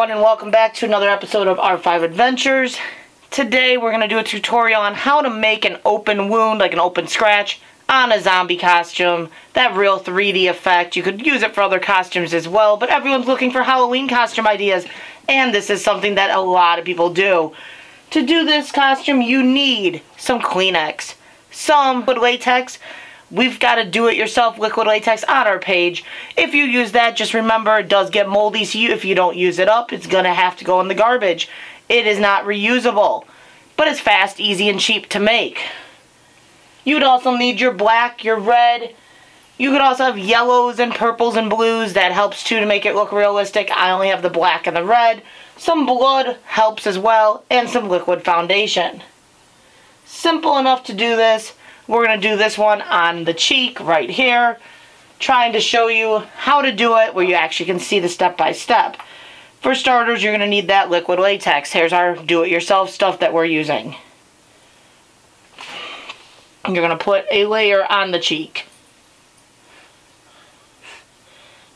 everyone, and welcome back to another episode of R5 Adventures. Today we're going to do a tutorial on how to make an open wound, like an open scratch, on a zombie costume. That real 3D effect. You could use it for other costumes as well, but everyone's looking for Halloween costume ideas, and this is something that a lot of people do. To do this costume, you need some Kleenex, some liquid latex. We've got a do-it-yourself liquid latex on our page. If you use that, just remember it does get moldy, so if you don't use it up, it's going to have to go in the garbage. It is not reusable, but it's fast, easy, and cheap to make. You would also need your black, your red. You could also have yellows and purples and blues. That helps too to make it look realistic. I only have the black and the red. Some blood helps as well, and some liquid foundation. Simple enough to do this. We're going to do this one on the cheek right here, trying to show you how to do it where you actually can see the step-by-step. For starters, you're going to need that liquid latex. Here's our do-it-yourself stuff that we're using. You're going to put a layer on the cheek.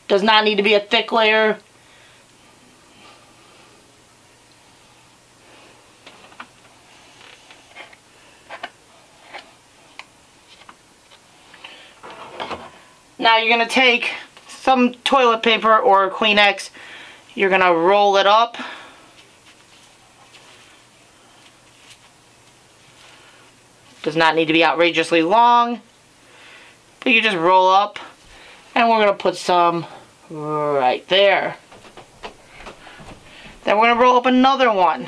Does not need to be a thick layer. Now you're going to take some toilet paper or Kleenex. You're going to roll it up. Does not need to be outrageously long. But you just roll up. And we're going to put some right there. Then we're going to roll up another one.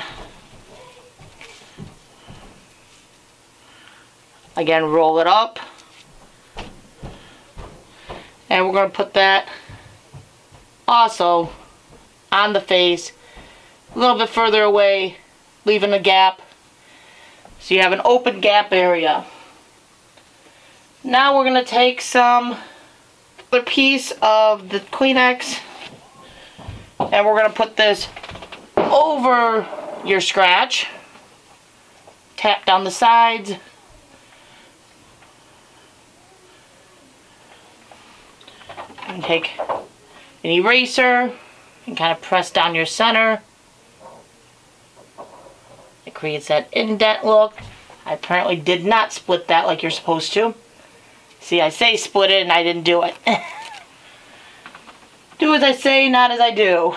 Again, roll it up. And we're going to put that also on the face, a little bit further away, leaving a gap. So you have an open gap area. Now we're going to take some other piece of the Kleenex, and we're going to put this over your scratch. Tap down the sides. And take an eraser and kind of press down your center. It creates that indent look. I apparently did not split that like you're supposed to. See, I say split it and I didn't do it. Do as I say, not as I do.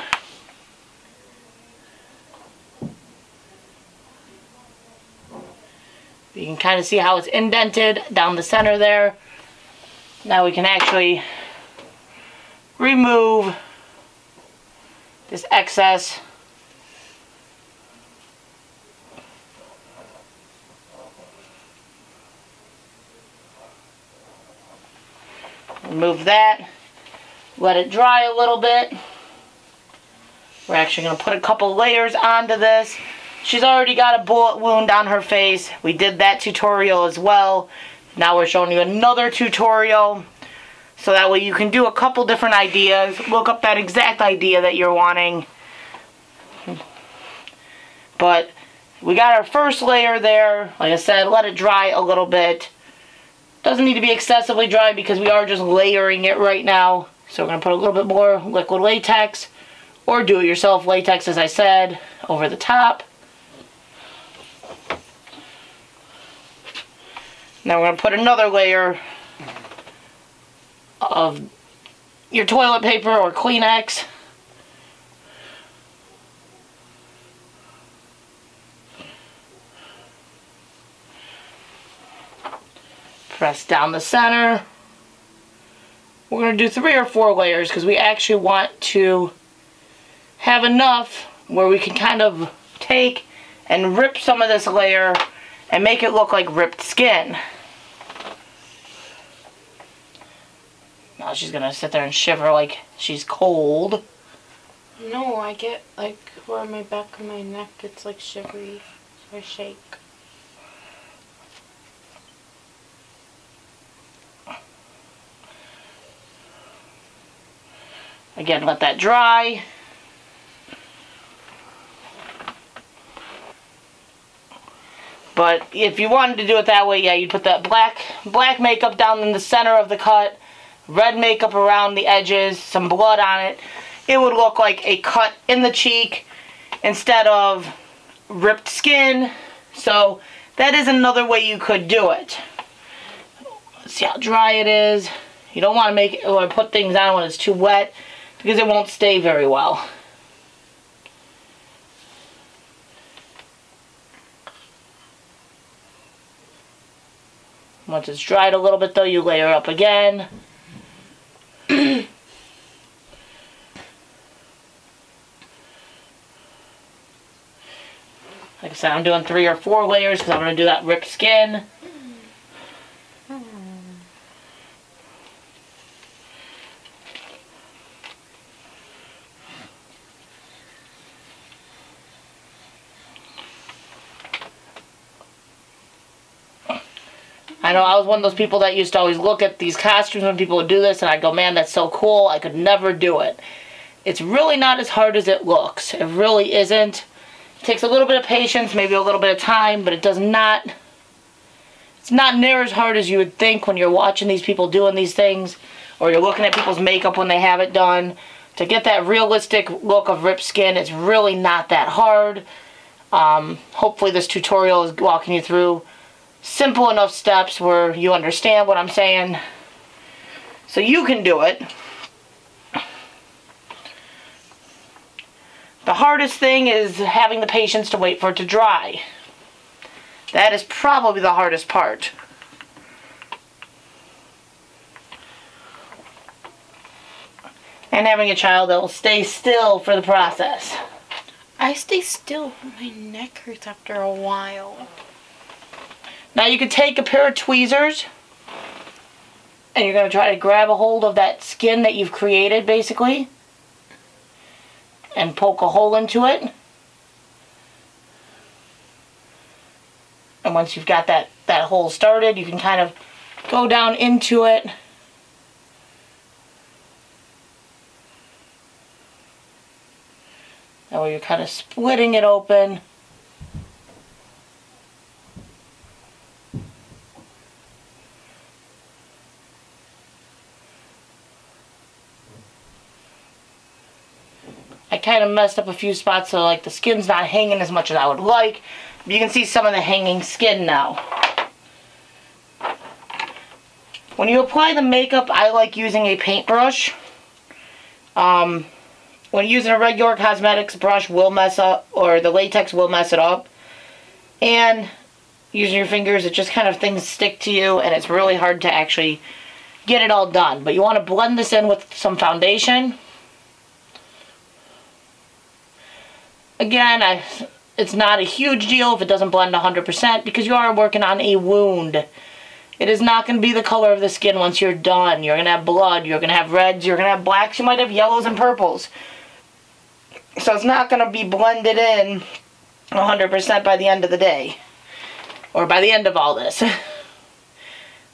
You can kind of see how it's indented down the center there. Now we can actually remove this excess. Remove that. Let it dry a little bit. We're actually going to put a couple layers onto this. She's already got a bullet wound on her face. We did that tutorial as well. Now we're showing you another tutorial. So that way you can do a couple different ideas. Look up that exact idea that you're wanting. But we got our first layer there. Like I said, let it dry a little bit. Doesn't need to be excessively dry because we are just layering it right now. So we're going to put a little bit more liquid latex, or do-it-yourself latex, as I said, over the top. Now we're going to put another layer of your toilet paper or Kleenex. Press down the center. We're going to do 3 or 4 layers because we actually want to have enough where we can kind of take and rip some of this layer and make it look like ripped skin. Now she's going to sit there and shiver like she's cold. No, I get like where my back of my neck gets like shivery, so I shake. Again, let that dry. But if you wanted to do it that way, yeah, you'd put that black makeup down in the center of the cut, red makeup around the edges, some blood on it. it would look like a cut in the cheek instead of ripped skin. So that is another way you could do it. Let's see how dry it is. You don't want to make it or put things on when it's too wet because it won't stay very well. Once it's dried a little bit though, you layer up again. Like I said, I'm doing 3 or 4 layers because I'm going to do that ripped skin. I know I was one of those people that used to always look at these costumes when people would do this and I'd go, man, that's so cool. I could never do it. It's really not as hard as it looks. It really isn't. It takes a little bit of patience, maybe a little bit of time, but it's not near as hard as you would think when you're watching these people doing these things or you're looking at people's makeup when they have it done. To get that realistic look of ripped skin, it's really not that hard. Hopefully this tutorial is walking you through simple enough steps where you understand what I'm saying so you can do it. The hardest thing is having the patience to wait for it to dry. That is probably the hardest part. And having a child that will stay still for the process. I stay still, but my neck hurts after a while. Now you could take a pair of tweezers and you're going to try to grab a hold of that skin that you've created basically and poke a hole into it. And once you've got that hole started, you can kind of go down into it. That way you're kind of splitting it open. I kind of messed up a few spots so like the skin's not hanging as much as I would like. But you can see some of the hanging skin now. When you apply the makeup, I like using a paintbrush. When using a regular cosmetics brush will mess up, or the latex will mess it up. And using your fingers, it just kind of things stick to you and it's really hard to actually get it all done. But you want to blend this in with some foundation. Again, it's not a huge deal if it doesn't blend 100% because you are working on a wound. It is not going to be the color of the skin once you're done. You're going to have blood, you're going to have reds, you're going to have blacks, you might have yellows and purples. So it's not going to be blended in 100% by the end of the day. Or by the end of all this.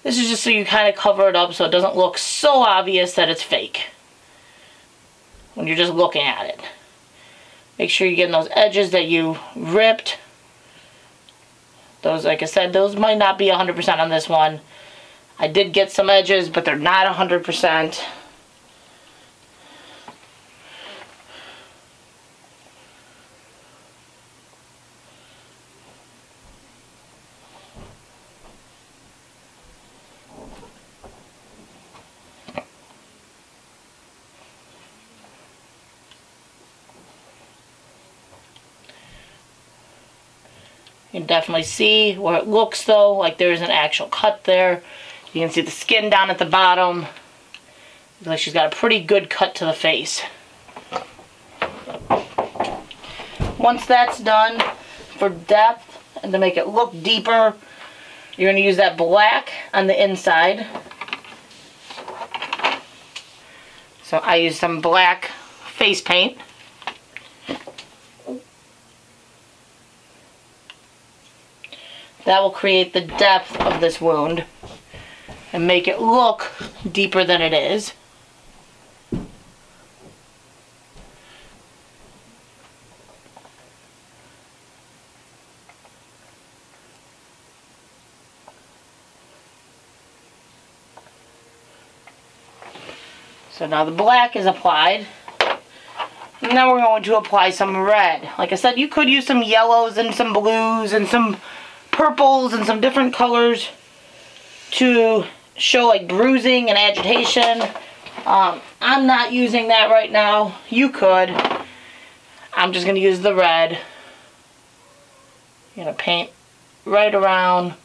This is just so you kind of cover it up so it doesn't look so obvious that it's fake. When you're just looking at it. Make sure you're getting those edges that you ripped. Those, like I said, those might not be 100% on this one. I did get some edges, but they're not 100%. You can definitely see where it looks though, like there's an actual cut there. You can see the skin down at the bottom. Looks like she's got a pretty good cut to the face. Once that's done, for depth and to make it look deeper, you're going to use that black on the inside. So I use some black face paint. That will create the depth of this wound and make it look deeper than it is. So now the black is applied. And now we're going to apply some red. Like I said, you could use some yellows and some blues and some purples and some different colors to show like bruising and agitation. I'm not using that right now. You could. I'm just going to use the red. I'm going to paint right around.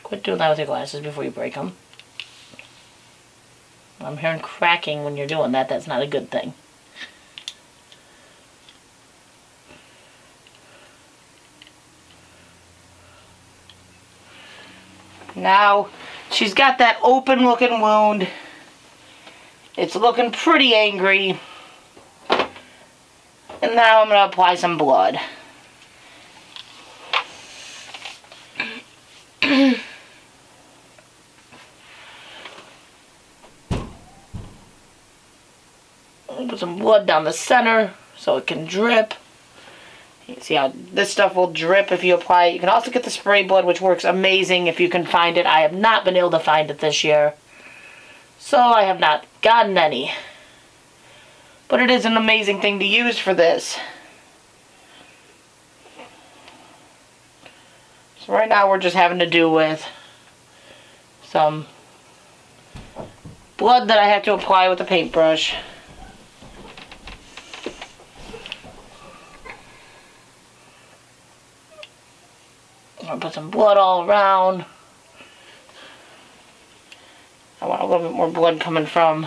Quit doing that with your glasses before you break them. I'm hearing cracking when you're doing that. That's not a good thing. Now, she's got that open looking wound. It's looking pretty angry. And now I'm going to apply some blood. Put some blood down the center so it can drip. You can see how this stuff will drip if you apply it. You can also get the spray blood, which works amazing if you can find it. I have not been able to find it this year, so I have not gotten any. But it is an amazing thing to use for this. So right now we're just having to do with some blood that I have to apply with a paintbrush. I'm going to put some blood all around. I want a little bit more blood coming from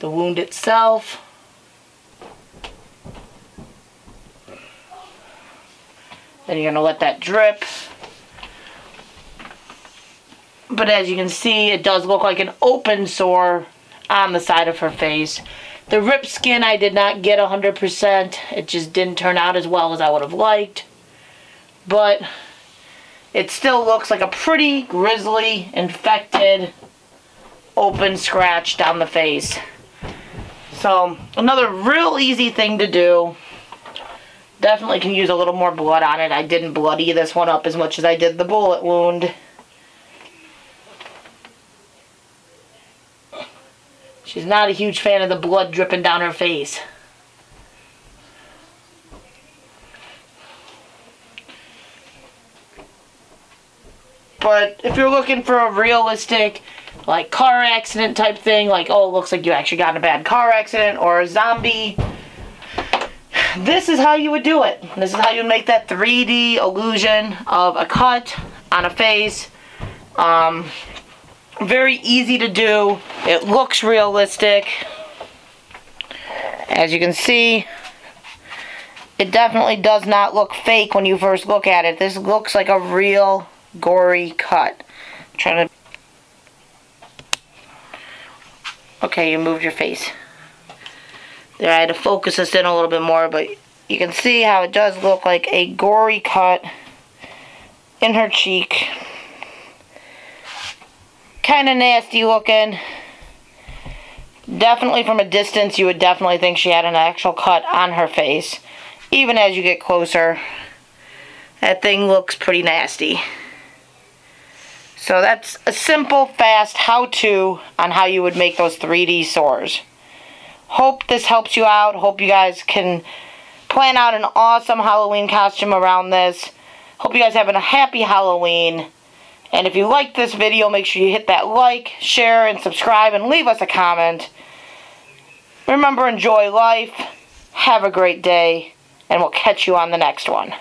the wound itself. Then you're going to let that drip. But as you can see, it does look like an open sore on the side of her face. The ripped skin I did not get 100%. It just didn't turn out as well as I would have liked. But it still looks like a pretty grisly, infected, open scratch down the face. So, another real easy thing to do. Definitely can use a little more blood on it. I didn't bloody this one up as much as I did the bullet wound. She's not a huge fan of the blood dripping down her face. But if you're looking for a realistic, like, car accident type thing, like, oh, it looks like you actually got in a bad car accident or a zombie, this is how you would do it. This is how you make that 3D illusion of a cut on a face. Very easy to do. It looks realistic. As you can see, it definitely does not look fake when you first look at it. This looks like a real gory cut. I'm trying to... Okay, you moved your face. There, I had to focus this in a little bit more, but you can see how it does look like a gory cut in her cheek. Kind of nasty looking. Definitely from a distance, you would definitely think she had an actual cut on her face. Even as you get closer, that thing looks pretty nasty. So that's a simple, fast how-to on how you would make those 3D sores. Hope this helps you out. Hope you guys can plan out an awesome Halloween costume around this. Hope you guys having a happy Halloween. And if you like this video, make sure you hit that like, share, and subscribe, and leave us a comment. Remember, enjoy life. Have a great day, and we'll catch you on the next one.